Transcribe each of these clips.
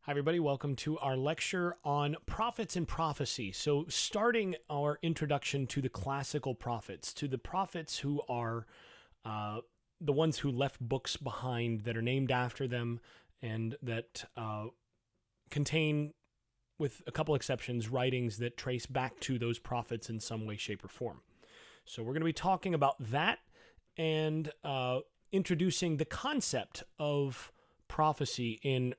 Hi, everybody. Welcome to our lecture on prophets and prophecy. So, starting our introduction to the classical prophets, to the prophets who are the ones who left books behind that are named after them and that contain, with a couple exceptions, writings that trace back to those prophets in some way, shape, or form. So, we're going to be talking about that and introducing the concept of prophecy in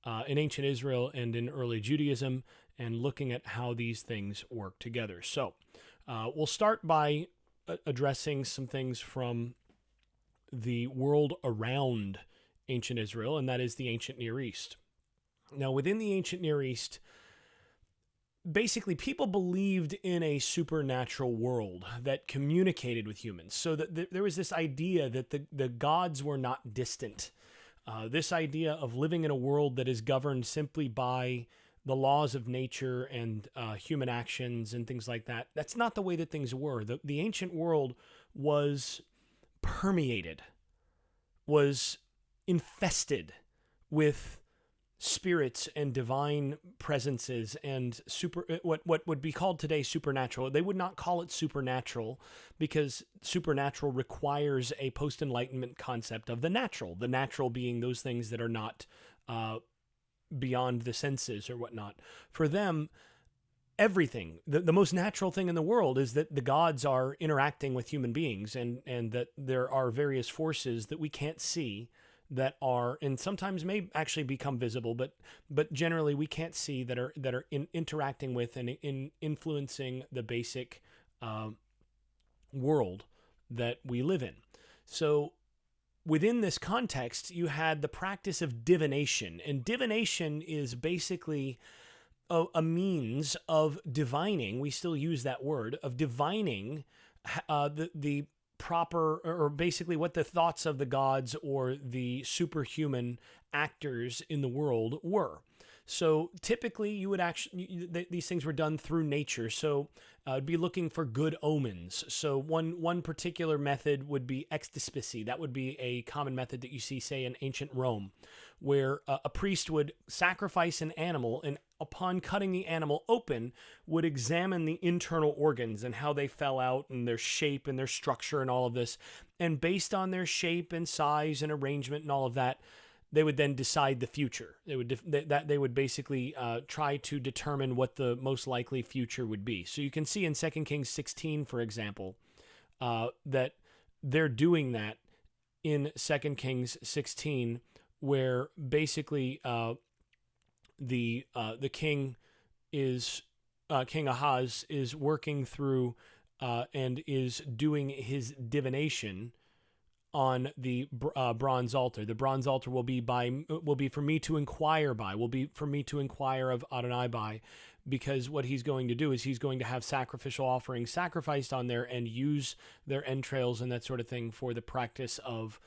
ancient Israel and in early Judaism, and looking at how these things work together. So, we'll start by addressing some things from the world around ancient Israel, and that is the ancient Near East. Now, within the ancient Near East, basically people believed in a supernatural world that communicated with humans. So that there was this idea that the gods were not distant. This idea of living in a world that is governed simply by the laws of nature and human actions and things like that, that's not the way that things were. The ancient world was permeated, was infested with spirits and divine presences and what would be called today supernatural. They would not call it supernatural because supernatural requires a post-enlightenment concept of the natural being those things that are not beyond the senses or whatnot. For them, everything, the most natural thing in the world is that the gods are interacting with human beings, and that there are various forces that we can't see that are, and sometimes may actually become visible, but generally we can't see, that are interacting with and influencing the basic world that we live in. So within this context, you had the practice of divination, and divination is basically a means of divining. We still use that word of divining the proper, or basically what the thoughts of the gods or the superhuman actors in the world were. So typically you would these things were done through nature. So it'd be looking for good omens. So one particular method would be extispicy. That would be a common method that you see, say, in ancient Rome, where a priest would sacrifice an animal, and upon cutting the animal open, would examine the internal organs and how they fell out and their shape and their structure and all of this. And based on their shape and size and arrangement and all of that, they would then decide the future. They would basically try to determine what the most likely future would be. So you can see in 2 Kings 16, for example, that they're doing that in 2 Kings 16, where basically the king is King Ahaz is working through and is doing his divination on the bronze altar. The bronze altar will be for me to inquire by, will be for me to inquire of Adonai by, because what he's going to do is he's going to have sacrificial offerings sacrificed on there and use their entrails and that sort of thing for the practice of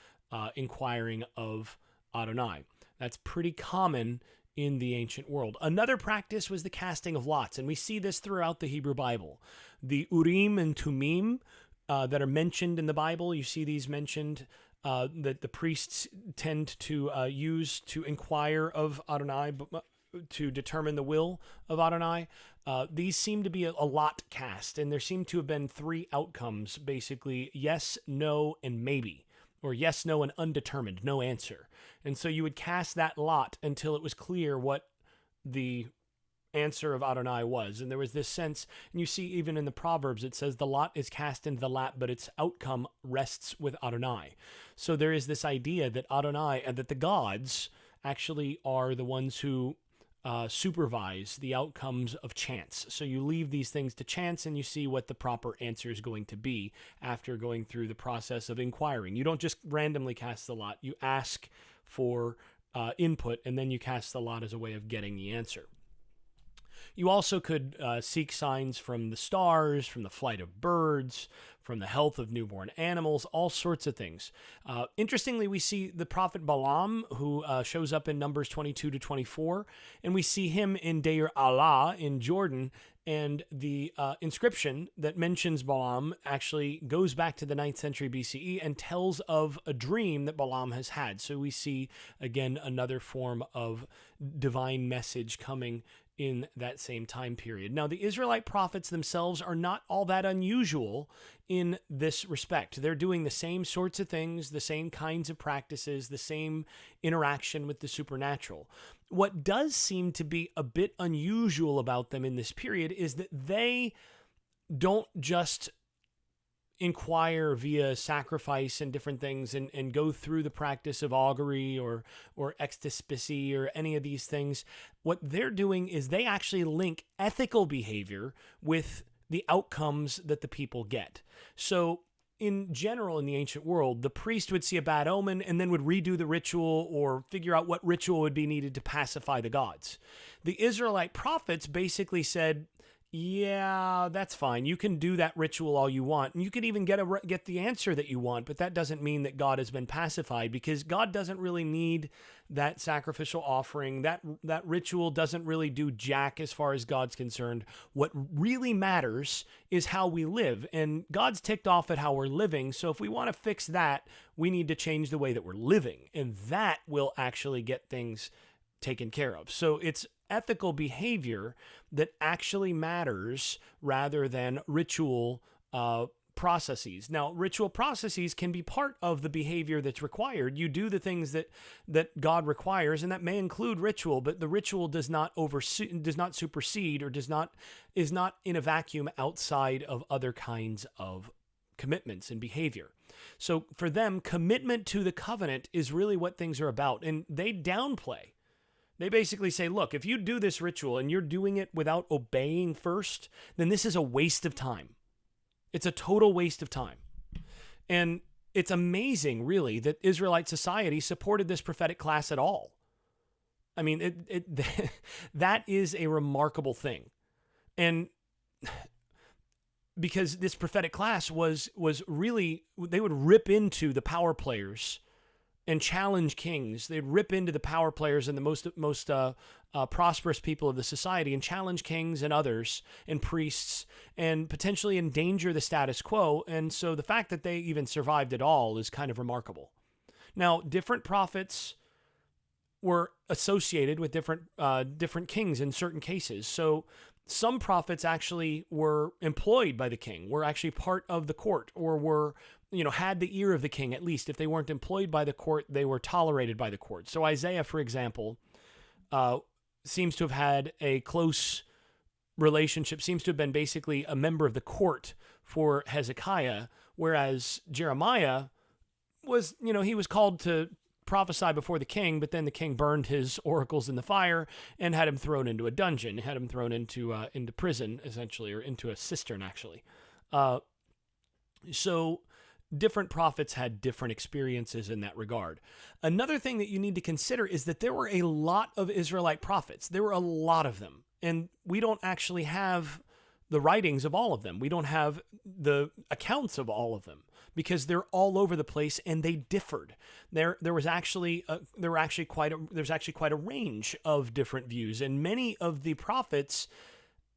inquiring of Adonai. That's pretty common in the ancient world. Another practice was the casting of lots, and we see this throughout the Hebrew Bible. The Urim and Tumim that are mentioned in the Bible, you see these mentioned that the priests tend to use to inquire of Adonai, to determine the will of Adonai. These seem to be a lot cast, and there seem to have been three outcomes, basically: yes, no, and maybe. Or yes, no, and undetermined, no answer. And so you would cast that lot until it was clear what the answer of Adonai was. And there was this sense, and you see even in the Proverbs, it says the lot is cast into the lap, but its outcome rests with Adonai. So there is this idea that Adonai, and that the gods actually are the ones who supervise the outcomes of chance. So you leave these things to chance, and you see what the proper answer is going to be after going through the process of inquiring. You don't just randomly cast the lot. You ask for input, and then you cast the lot as a way of getting the answer. You also could seek signs from the stars, from the flight of birds, from the health of newborn animals, all sorts of things. Interestingly, we see the prophet Balaam, who shows up in Numbers 22 to 24, and we see him in Deir Allah in Jordan, And the inscription that mentions Balaam actually goes back to the 9th century BCE and tells of a dream that Balaam has had. So we see, again, another form of divine message coming in that same time period. Now, the Israelite prophets themselves are not all that unusual in this respect. They're doing the same sorts of things, the same kinds of practices, the same interaction with the supernatural. What does seem to be a bit unusual about them in this period is that they don't just inquire via sacrifice and different things and go through the practice of augury or ecstaspy or any of these things. What they're doing is they actually link ethical behavior with the outcomes that the people get. So in general, in the ancient world, the priest would see a bad omen and then would redo the ritual or figure out what ritual would be needed to pacify the gods. The Israelite prophets basically said, yeah, that's fine. You can do that ritual all you want. And you can even get the answer that you want, but that doesn't mean that God has been pacified, because God doesn't really need that sacrificial offering. That ritual doesn't really do jack as far as God's concerned. What really matters is how we live, and God's ticked off at how we're living. So if we want to fix that, we need to change the way that we're living, and that will actually get things taken care of. So it's ethical behavior that actually matters rather than ritual processes. Now, ritual processes can be part of the behavior that's required. You do the things that God requires, and that may include ritual, but the ritual does not supersede or is not in a vacuum outside of other kinds of commitments and behavior. So for them, commitment to the covenant is really what things are about, and they downplay. They basically say, look, if you do this ritual and you're doing it without obeying first, then this is a waste of time. It's a total waste of time. And it's amazing, really, that Israelite society supported this prophetic class at all. I mean, that is a remarkable thing. And because this prophetic class was really, they would rip into the power players and challenge kings. They'd rip into the power players and the most prosperous people of the society and challenge kings and others and priests and potentially endanger the status quo. And so the fact that they even survived at all is kind of remarkable. Now, different prophets were associated with different kings in certain cases. So some prophets actually were employed by the king, were actually part of the court, or were, had the ear of the king. At least if they weren't employed by the court, they were tolerated by the court. So Isaiah, for example, seems to have had a close relationship, seems to have been basically a member of the court for Hezekiah, whereas Jeremiah was, he was called to prophesy before the king, but then the king burned his oracles in the fire and had him thrown into a dungeon, had him thrown into prison, essentially, or into a cistern, actually. So different prophets had different experiences in that regard. Another thing that you need to consider is that there were a lot of Israelite prophets. There were a lot of them, and we don't actually have the writings of all of them. We don't have the accounts of all of them, because they're all over the place and they differed. There's actually quite a range of different views, and many of the prophets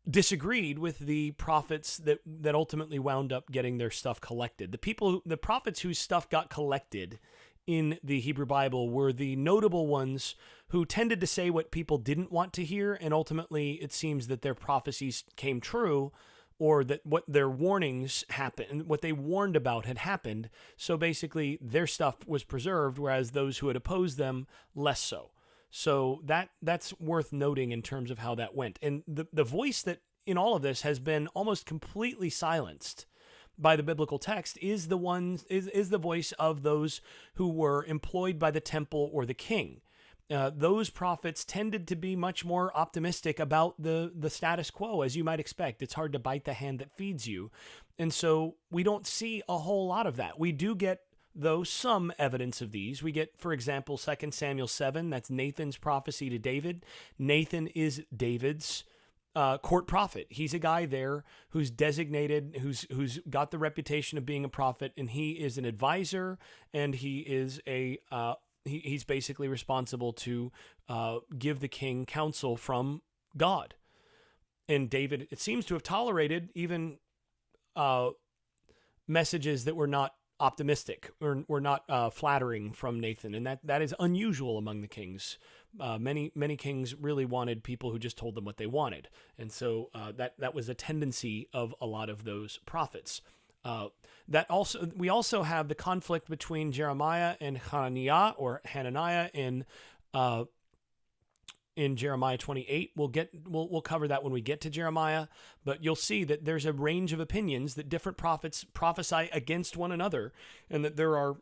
disagreed with the prophets that ultimately wound up getting their stuff collected. The prophets whose stuff got collected in the Hebrew Bible were the notable ones who tended to say what people didn't want to hear, and ultimately it seems that their prophecies came true, or that what their warnings happened, what they warned about had happened. So basically their stuff was preserved, whereas those who had opposed them, less so. So that's worth noting in terms of how that went. And the voice that in all of this has been almost completely silenced by the biblical text is the voice of those who were employed by the temple or the king. Those prophets tended to be much more optimistic about the status quo, as you might expect. It's hard to bite the hand that feeds you. And so we don't see a whole lot of that. We do get, though, some evidence of these. We get, for example, 2 Samuel 7. That's Nathan's prophecy to David. Nathan is David's court prophet. He's a guy there who's designated, who's got the reputation of being a prophet, and he is an advisor, and he is he's basically responsible to give the king counsel from God. And David, it seems to have tolerated even messages that were not optimistic or were not flattering from Nathan, and that is unusual among the kings. Many kings really wanted people who just told them what they wanted, and so that was a tendency of a lot of those prophets. We also have the conflict between Jeremiah and Hananiah in Jeremiah 28. We'll cover that when we get to Jeremiah, but you'll see that there's a range of opinions, that different prophets prophesy against one another, and that there are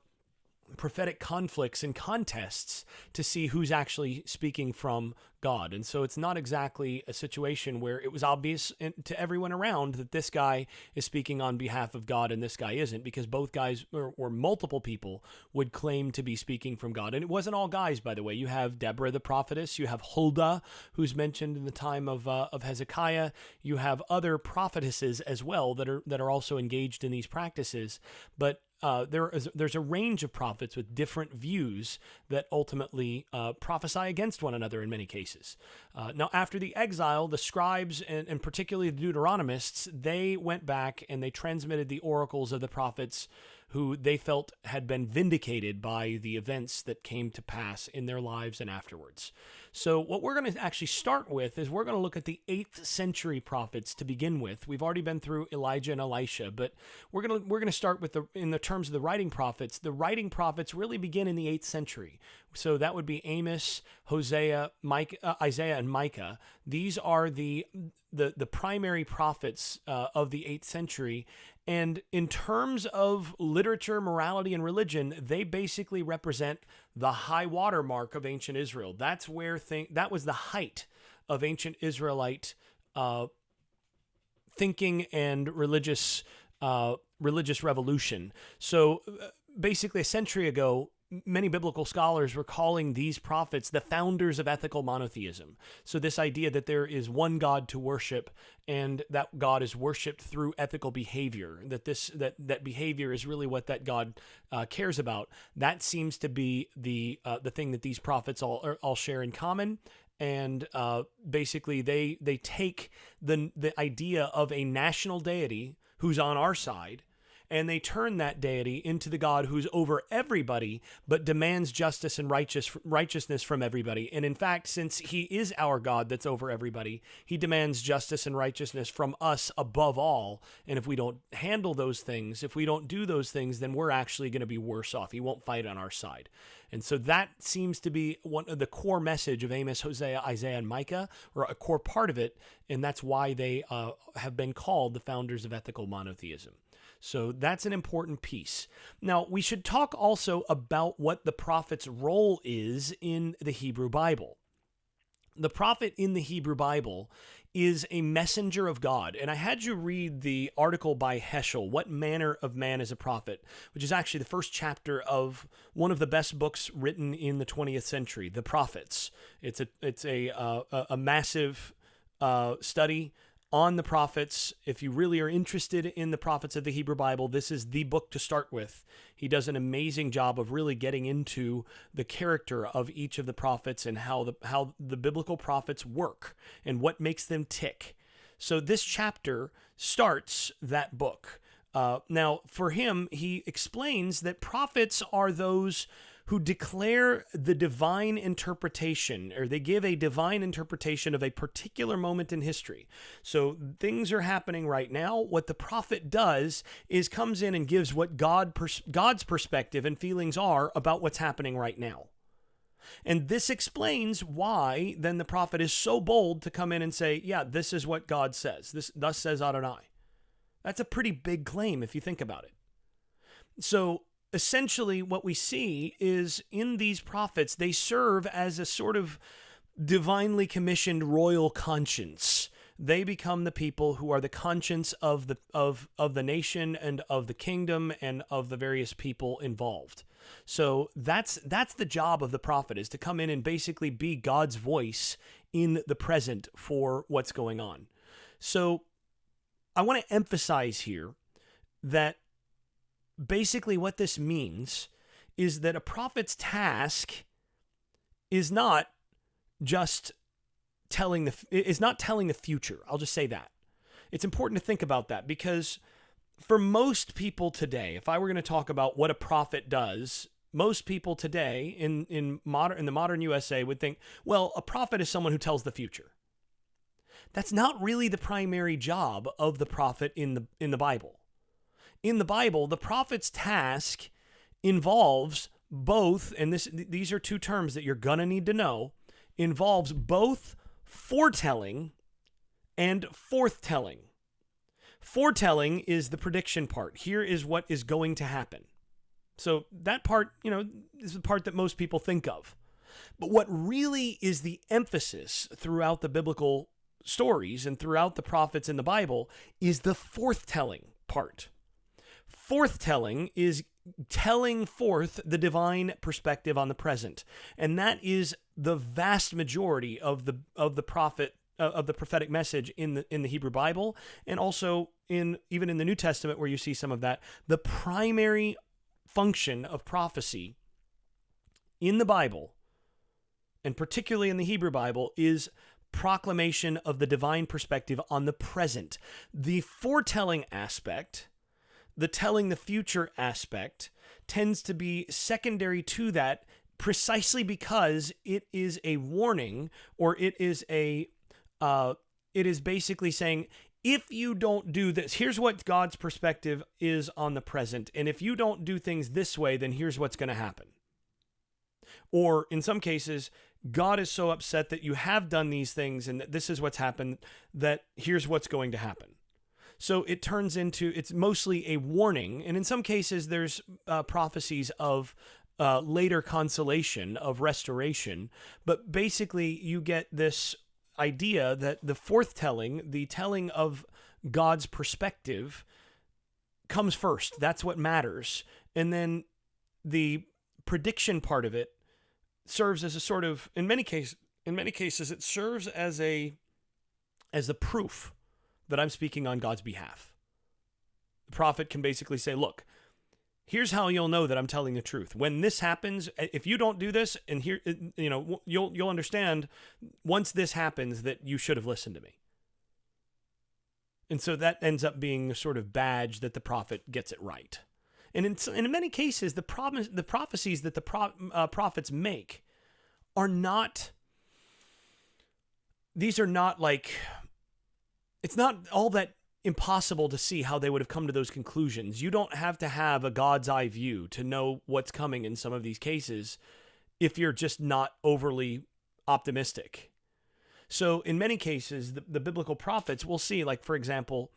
prophetic conflicts and contests to see who's actually speaking from God. And so it's not exactly a situation where it was obvious to everyone around that this guy is speaking on behalf of God and this guy isn't, because both guys or multiple people would claim to be speaking from God. And it wasn't all guys, by the way. You have Deborah the prophetess, you have Huldah, who's mentioned in the time of Hezekiah. You have other prophetesses as well that are also engaged in these practices. But there's a range of prophets with different views that ultimately prophesy against one another in many cases. Now, after the exile, the scribes and particularly the Deuteronomists, they went back and they transmitted the oracles of the prophets who they felt had been vindicated by the events that came to pass in their lives and afterwards. So what we're going to actually start with is we're going to look at the 8th century prophets to begin with. We've already been through Elijah and Elisha, but we're going to start with in the terms of the writing prophets. The writing prophets really begin in the 8th century. So that would be Amos, Hosea, Isaiah, and Micah. These are the primary prophets of the 8th century. And in terms of literature, morality, and religion, they basically represent the high water mark of ancient Israel. That's where that was the height of ancient Israelite thinking and religious revolution. So basically, a century ago, many biblical scholars were calling these prophets the founders of ethical monotheism. So this idea that there is one God to worship and that God is worshipped through ethical behavior, that behavior is really what that God cares about. That seems to be the thing that these prophets all share in common. And basically, they take the idea of a national deity who's on our side, and they turn that deity into the God who's over everybody, but demands justice and righteousness from everybody. And in fact, since he is our God that's over everybody, he demands justice and righteousness from us above all. And if we don't handle those things, if we don't do those things, then we're actually going to be worse off. He won't fight on our side. And so that seems to be one of the core message of Amos, Hosea, Isaiah, and Micah, or a core part of it. And that's why they have been called the founders of ethical monotheism. So that's an important piece. Now, we should talk also about what the prophet's role is in the Hebrew Bible. The prophet in the Hebrew Bible is a messenger of God. And I had you read the article by Heschel, What Manner of Man is a Prophet, which is actually the first chapter of one of the best books written in the 20th century, The Prophets. It's a massive study on the prophets. If you really are interested in the prophets of the Hebrew Bible, this is the book to start with. He does an amazing job of really getting into the character of each of the prophets and how the biblical prophets work and what makes them tick. So this chapter starts that book. Now, for him, he explains that prophets are those who declare the divine interpretation, or they give a divine interpretation of a particular moment in history. So things are happening right now. What the prophet does is comes in and gives what God's perspective and feelings are about what's happening right now. And this explains why then the prophet is so bold to come in and say, yeah, this is what God says. Thus says Adonai. That's a pretty big claim if you think about it. So essentially, what we see is in these prophets, they serve as a sort of divinely commissioned royal conscience. They become the people who are the conscience of the nation and of the kingdom and of the various people involved. So that's the job of the prophet, is to come in and basically be God's voice in the present for what's going on. So I want to emphasize here that basically what this means is that a prophet's task is not just is not telling the future. I'll just say that. It's important to think about that, because for most people today, if I were going to talk about what a prophet does, most people today in the modern USA would think, well, a prophet is someone who tells the future. That's not really the primary job of the prophet in the Bible. In the Bible, the prophet's task involves both, and these are two terms that you're going to need to know, involves both foretelling and forthtelling. Foretelling is the prediction part. Here is what is going to happen. So that part, is the part that most people think of. But what really is the emphasis throughout the biblical stories and throughout the prophets in the Bible is the forthtelling part. Forthtelling is telling forth the divine perspective on the present, and that is the vast majority of the prophetic message in the Hebrew Bible, and also even in the New Testament, where you see some of that. The primary function of prophecy in the Bible, and particularly in the Hebrew Bible, is proclamation of the divine perspective on the present. The foretelling aspect, the telling the future aspect, tends to be secondary to that, precisely because it is a warning, or it is basically saying, if you don't do this, here's what God's perspective is on the present, and if you don't do things this way, then here's what's going to happen. Or in some cases, God is so upset that you have done these things and that this is what's happened, that here's what's going to happen. So it turns into, it's mostly a warning. And in some cases, there's prophecies of later consolation, of restoration. But basically, you get this idea that the forthtelling, the telling of God's perspective, comes first. That's what matters. And then the prediction part of it serves as a sort of, in many cases, it serves as the proof that I'm speaking on God's behalf. The prophet can basically say, look, here's how you'll know that I'm telling the truth. When this happens, if you don't do this, and here, you'll understand once this happens that you should have listened to me. And so that ends up being a sort of badge that the prophet gets it right. And in many cases, the prophecies that the prophets make are not, these are not like, it's not all that impossible to see how they would have come to those conclusions. You don't have to have a God's eye view to know what's coming in some of these cases if you're just not overly optimistic. So in many cases, the biblical prophets, we'll see, like, for example,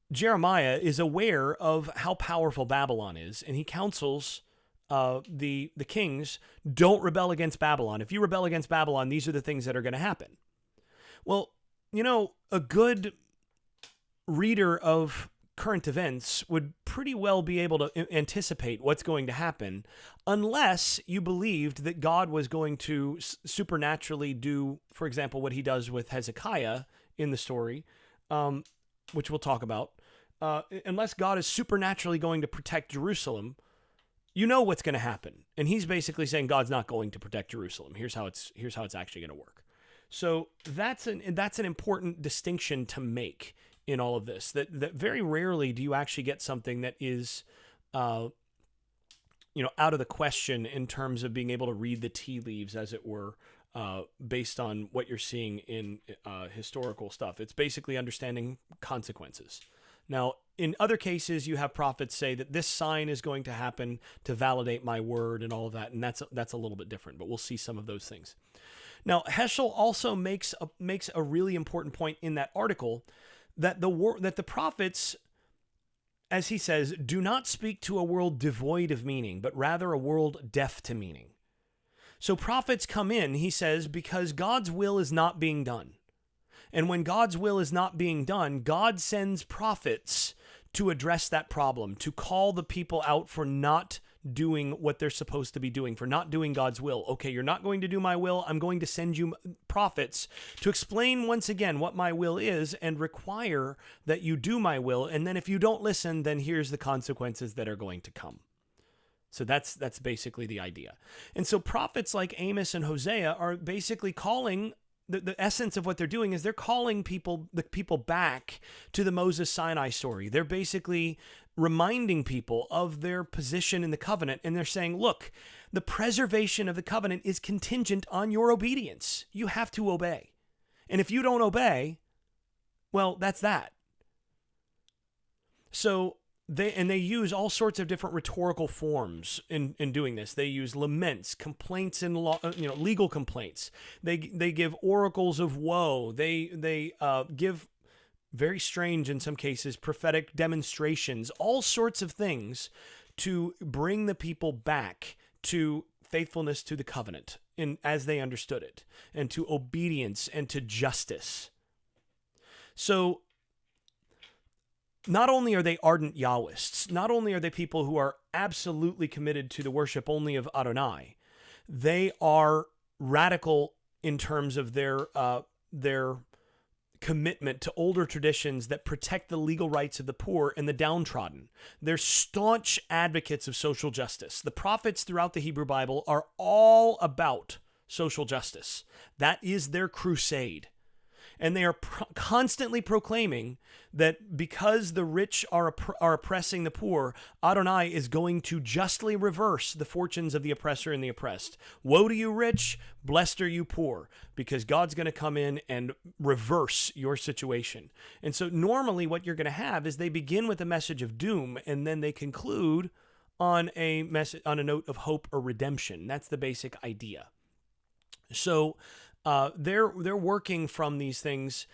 Jeremiah is aware of how powerful Babylon is, and he counsels the kings, don't rebel against Babylon. If you rebel against Babylon, these are the things that are going to happen. Well, a good reader of current events would pretty well be able to anticipate what's going to happen, unless you believed that God was going to supernaturally do, for example, what he does with Hezekiah in the story, which we'll talk about. Unless God is supernaturally going to protect Jerusalem, you know what's going to happen. And he's basically saying God's not going to protect Jerusalem. Here's how it's actually going to work. So that's an important distinction to make in all of this, that very rarely do you actually get something that is, out of the question in terms of being able to read the tea leaves, as it were, based on what you're seeing in historical stuff. It's basically understanding consequences. Now, in other cases, you have prophets say that this sign is going to happen to validate my word and all of that, and that's a little bit different, but we'll see some of those things. Now, Heschel also makes a really important point in that article, that the prophets, as he says, do not speak to a world devoid of meaning, but rather a world deaf to meaning. So prophets come in, he says, because God's will is not being done. And when God's will is not being done, God sends prophets to address that problem, to call the people out for not doing what they're supposed to be doing, for not doing God's will. Okay, you're not going to do my will. I'm going to send you prophets to explain once again what my will is and require that you do my will. And then if you don't listen, then here's the consequences that are going to come. So that's basically the idea. And so prophets like Amos and Hosea are basically calling the essence of what they're doing is they're calling the people back to the Moses Sinai story. They're basically reminding people of their position in the covenant, and they're saying, look, the preservation of the covenant is contingent on your obedience. You have to obey. And if you don't obey, well, that's that. So they use all sorts of different rhetorical forms in doing this. They use laments, complaints, and legal complaints. They give oracles of woe. They give, very strange in some cases, prophetic demonstrations, all sorts of things to bring the people back to faithfulness to the covenant as they understood it, and to obedience and to justice. So not only are they ardent Yahwists, not only are they people who are absolutely committed to the worship only of Adonai, they are radical in terms of their commitment to older traditions that protect the legal rights of the poor and the downtrodden. They're staunch advocates of social justice. The prophets throughout the Hebrew Bible are all about social justice. That is their crusade. And they are constantly proclaiming that because the rich are oppressing the poor, Adonai is going to justly reverse the fortunes of the oppressor and the oppressed. Woe to you rich, blessed are you poor, because God's going to come in and reverse your situation. And so normally what you're going to have is they begin with a message of doom, and then they conclude on a note of hope or redemption. That's the basic idea. So they're working from these things.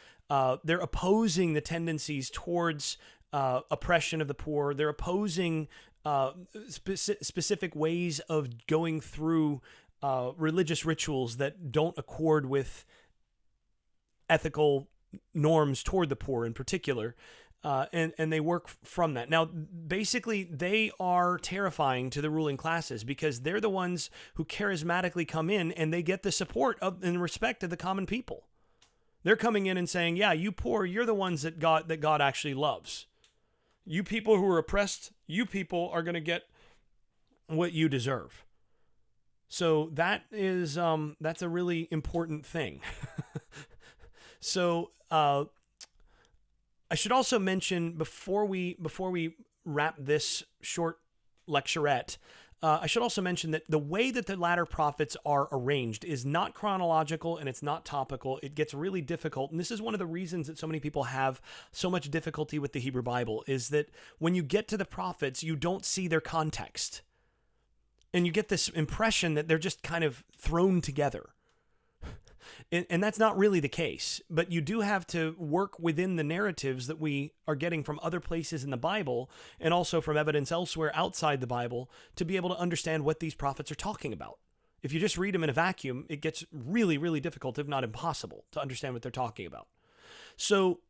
They're opposing the tendencies towards oppression of the poor. They're opposing specific ways of going through religious rituals that don't accord with ethical norms toward the poor in particular. And they work from that. Now, basically, they are terrifying to the ruling classes because they're the ones who charismatically come in and they get the support of and respect of the common people. They're coming in and saying, yeah, you poor, you're the ones that God actually loves. You people who are oppressed, you people are going to get what you deserve. So that is that's a really important thing. So I should also mention before we wrap this short lecturette, I should also mention that the way that the latter prophets are arranged is not chronological and it's not topical. It gets really difficult. And this is one of the reasons that so many people have so much difficulty with the Hebrew Bible, is that when you get to the prophets, you don't see their context. And you get this impression that they're just kind of thrown together. And that's not really the case, but you do have to work within the narratives that we are getting from other places in the Bible and also from evidence elsewhere outside the Bible to be able to understand what these prophets are talking about. If you just read them in a vacuum, it gets really, really difficult, if not impossible, to understand what they're talking about. So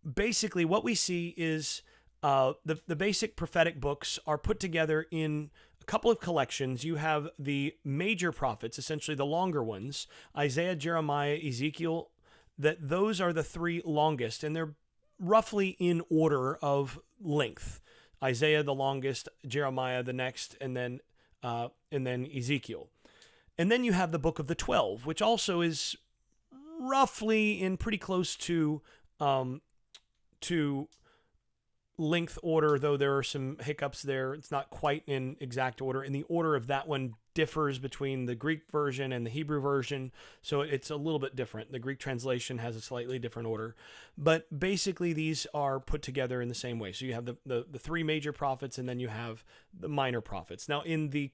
basically what we see is the basic prophetic books are put together in couple of collections. You have the major prophets, essentially the longer ones, Isaiah, Jeremiah, Ezekiel, that those are the three longest, and they're roughly in order of length. Isaiah the longest, Jeremiah the next, and then Ezekiel. And then you have the book of the 12, which also is roughly in pretty close to length order, though there are some hiccups there. It's not quite in exact order, and the order of that one differs between the Greek version and the Hebrew version, so it's a little bit different. The Greek translation has a slightly different order, but basically these are put together in the same way. So you have the three major prophets, and then you have the minor prophets. Now in the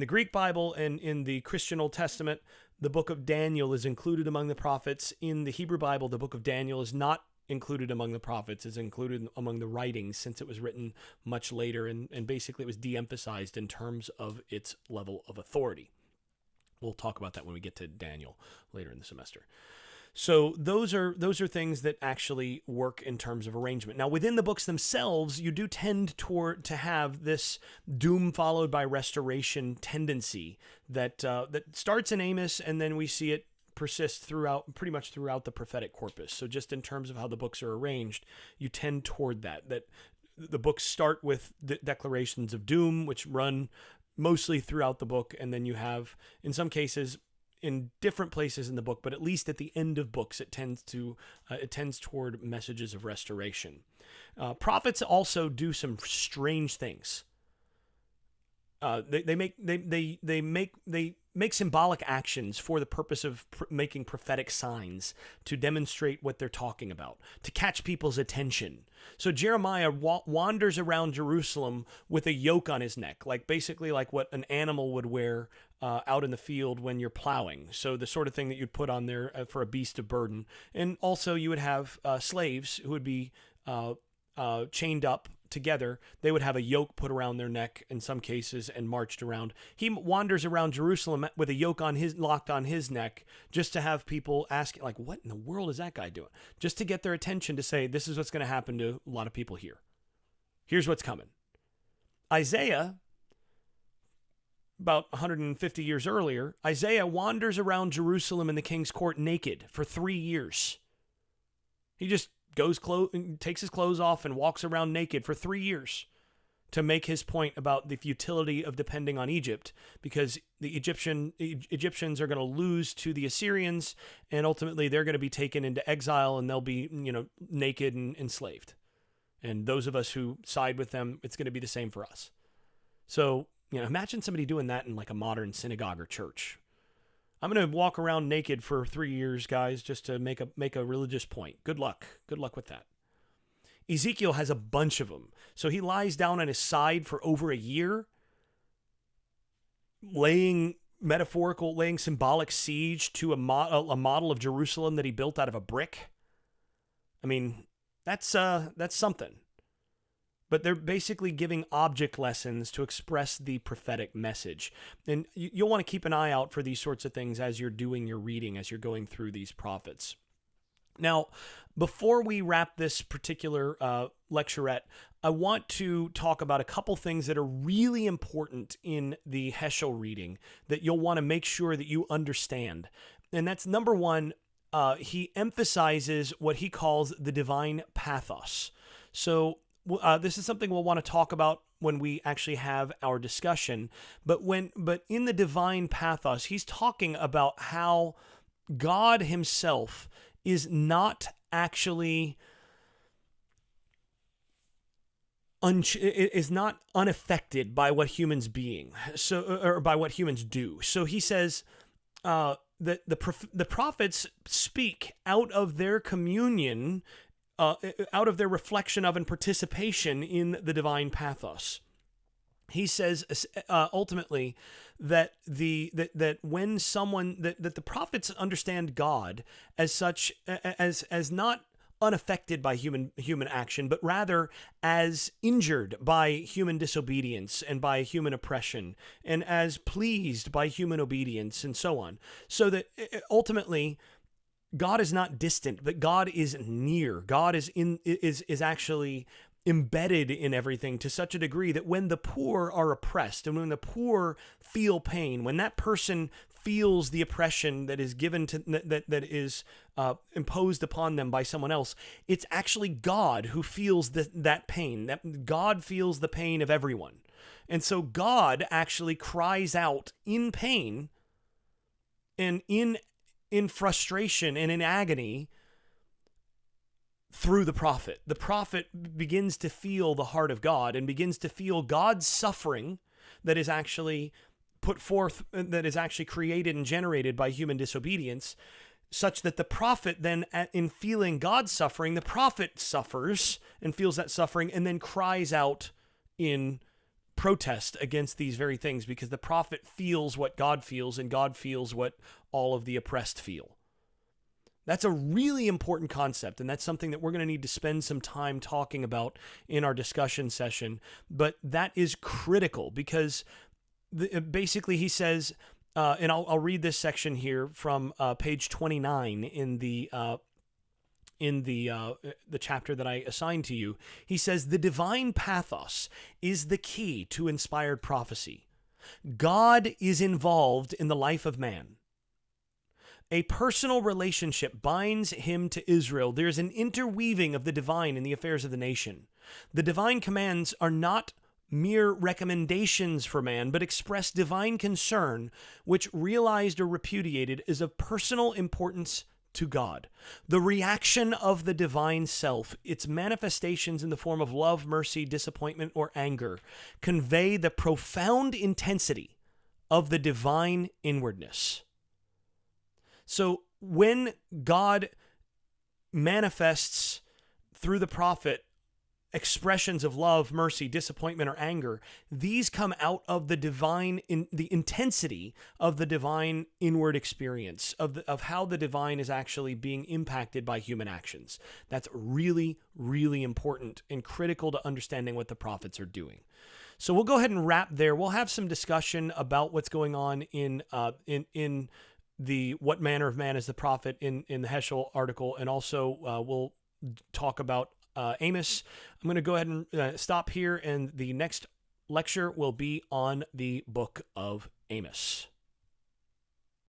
Greek Bible and in the Christian Old Testament, the book of Daniel is included among the prophets. In the Hebrew Bible, the book of Daniel is not included among the prophets, is included among the writings, since it was written much later, and basically it was de-emphasized in terms of its level of authority. We'll talk about that when we get to Daniel later in the semester. So those are things that actually work in terms of arrangement. Now, within the books themselves, you do tend to have this doom followed by restoration tendency that starts in Amos, and then we see it persist pretty much throughout the prophetic corpus. So just in terms of how the books are arranged, you tend toward that the books start with the declarations of doom, which run mostly throughout the book, and then you have, in some cases, in different places in the book, but at least at the end of books, it tends toward messages of restoration. Prophets also do some strange things. They make symbolic actions for the purpose of making prophetic signs to demonstrate what they're talking about, to catch people's attention. So Jeremiah wanders around Jerusalem with a yoke on his neck, basically like what an animal would wear out in the field when you're plowing. So the sort of thing that you'd put on there for a beast of burden. And also you would have slaves who would be chained up together. They would have a yoke put around their neck in some cases and marched around. He wanders around Jerusalem with a yoke locked on his neck, just to have people asking, like, what in the world is that guy doing? Just to get their attention, to say, this is what's going to happen to a lot of people here. Here's what's coming. Isaiah, about 150 years earlier, Isaiah wanders around Jerusalem in the king's court naked for 3 years. He just takes his clothes off and walks around naked for 3 years to make his point about the futility of depending on Egypt, because the Egyptians are going to lose to the Assyrians, and ultimately they're going to be taken into exile, and they'll be, naked and enslaved. And those of us who side with them, it's going to be the same for us. So, imagine somebody doing that in like a modern synagogue or church. I'm going to walk around naked for 3 years, guys, just to make a religious point. Good luck. Good luck with that. Ezekiel has a bunch of them. So he lies down on his side for over a year, laying symbolic siege to a model of Jerusalem that he built out of a brick. I mean, that's something. But they're basically giving object lessons to express the prophetic message. And you'll want to keep an eye out for these sorts of things as you're doing your reading, as you're going through these prophets. Now, before we wrap this particular lecturette, I want to talk about a couple things that are really important in the Heschel reading that you'll want to make sure that you understand. And that's, number one, he emphasizes what he calls the divine pathos. So this is something we'll want to talk about when we actually have our discussion. But in the divine pathos, he's talking about how God himself is not actually is not unaffected by what humans or by what humans do. So he says that the prophets speak out of their communion, out of their reflection of and participation in the divine pathos. He says ultimately that when that the prophets understand God as such, as not unaffected by human action, but rather as injured by human disobedience and by human oppression, and as pleased by human obedience, and so on. So that ultimately, God is not distant, but God is near. God is actually embedded in everything to such a degree that when the poor are oppressed and when the poor feel pain, when that person feels the oppression that is given to that is imposed upon them by someone else, it's actually God who feels that pain. That God feels the pain of everyone, and so God actually cries out in pain and in frustration and in agony through the prophet. The prophet begins to feel the heart of God and begins to feel God's suffering that is actually put forth, that is actually created and generated by human disobedience, such that the prophet then, in feeling God's suffering, the prophet suffers and feels that suffering and then cries out in protest against these very things, because the prophet feels what God feels and God feels what all of the oppressed feel. That's a really important concept, and that's something that we're going to need to spend some time talking about in our discussion session. But that is critical, because basically he says, and I'll read this section here from page 29 in the chapter that I assigned to you. He says, the divine pathos is the key to inspired prophecy. God is involved in the life of man. A personal relationship binds him to Israel. There's an interweaving of the divine in the affairs of the nation. The divine commands are not mere recommendations for man, but express divine concern, which realized or repudiated is of personal importance to God. The reaction of the divine self, its manifestations in the form of love, mercy, disappointment, or anger, convey the profound intensity of the divine inwardness. So when God manifests through the prophet expressions of love, mercy, disappointment, or anger, these come out of the divine, the intensity of the divine inward experience of how the divine is actually being impacted by human actions. That's really, really important and critical to understanding what the prophets are doing. So we'll go ahead and wrap there. We'll have some discussion about what's going on in the What Manner of Man is the Prophet in the Heschel article, and also we'll talk about Amos. I'm going to go ahead and stop here, and the next lecture will be on the book of Amos.